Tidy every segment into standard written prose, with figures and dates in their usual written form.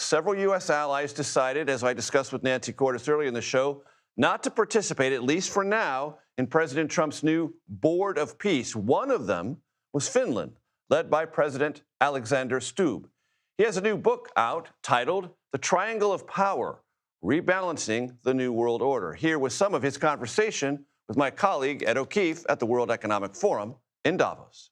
several U.S. allies decided, as I discussed with Nancy Cordes earlier in the show, not to participate, at least for now, in President Trump's new Board of Peace. One of them was Finland, led by President Alexander Stubb. He has a new book out titled The Triangle of Power, Rebalancing the New World Order. Here was some of his conversation with my colleague Ed O'Keefe at the World Economic Forum in Davos.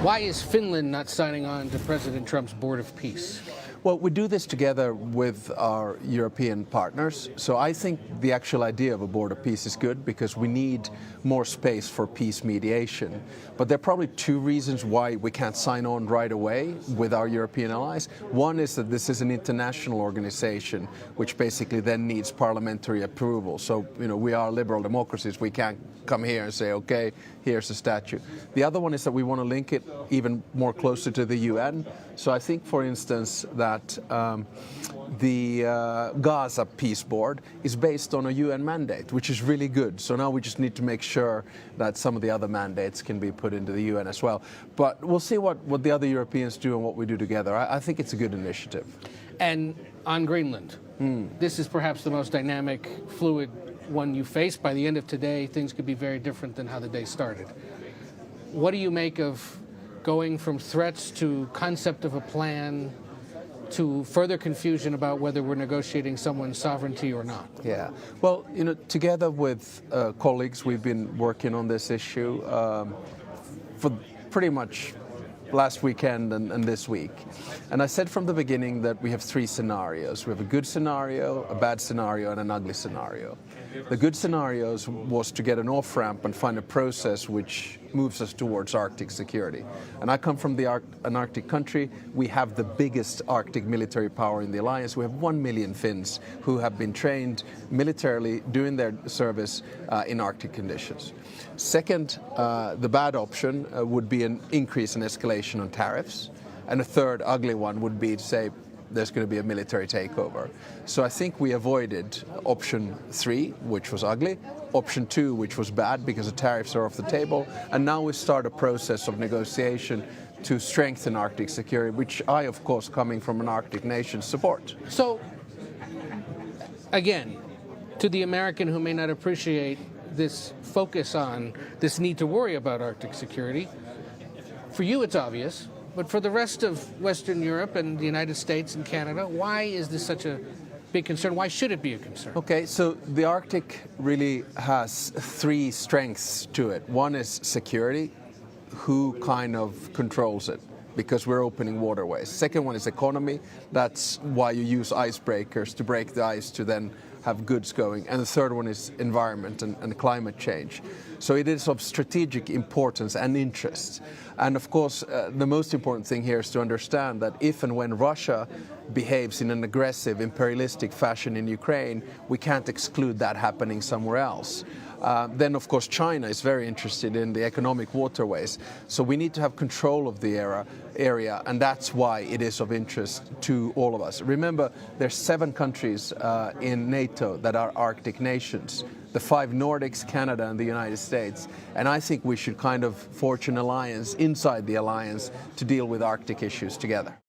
Why is Finland not signing on to President Trump's Board of Peace? Well, we do this together with our European partners. So I think the actual idea of a Board of Peace is good because we need more space for peace mediation. But there are probably two reasons why we can't sign on right away with our European allies. One is that this is an international organization, which basically then needs parliamentary approval. So, we are liberal democracies. We can't come here and say, okay, here's a statute. The other one is that we want to link it even more closely to the UN. So I think, for instance, that the Gaza Peace Board is based on a UN mandate, which is really good. So now we just need to make sure that some of the other mandates can be put into the UN as well. But we'll see what the other Europeans do and what we do together. I think it's a good initiative. And on Greenland, this is perhaps the most dynamic, fluid one you face. By the end of today, things could be very different than how the day started. What do you make of going from threats to concept of a plan to further confusion about whether we're negotiating someone's sovereignty or not? Yeah. Well, together with colleagues, we've been working on this issue for pretty much last weekend and this week. And I said from the beginning that we have three scenarios. We have a good scenario, a bad scenario, and an ugly scenario. The good scenarios was to get an off-ramp and find a process which moves us towards Arctic security. And I come from an Arctic country. We have the biggest Arctic military power in the alliance. We have 1 million Finns who have been trained militarily doing their service in Arctic conditions. Second, the bad option would be an increase in escalation on tariffs. And a third ugly one would be to say there's going to be a military takeover. So I think we avoided option 3, which was ugly, option 2, which was bad because the tariffs are off the table, and now we start a process of negotiation to strengthen Arctic security, which I, of course, coming from an Arctic nation, support. So, again, to the American who may not appreciate this focus on this need to worry about Arctic security, for you it's obvious. But for the rest of Western Europe and the United States and Canada, why is this such a big concern? Why should it be a concern? Okay, so the Arctic really has 3 strengths to it. One is security. Who kind of controls it? Because we're opening waterways. Second one is economy. That's why you use icebreakers to break the ice to then have goods going. And the third one is environment and climate change. So it is of strategic importance and interest. And of course, the most important thing here is to understand that if and when Russia behaves in an aggressive, imperialistic fashion in Ukraine, we can't exclude that happening somewhere else. Then, of course, China is very interested in the economic waterways. So we need to have control of the area, and that's why it is of interest to all of us. Remember, there's 7 countries in NATO that are Arctic nations. The 5 Nordics, Canada, and the United States. And I think we should kind of forge an alliance inside the alliance to deal with Arctic issues together.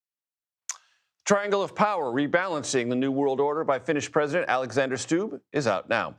Triangle of Power, Rebalancing the New World Order by Finnish President Alexander Stubb is out now.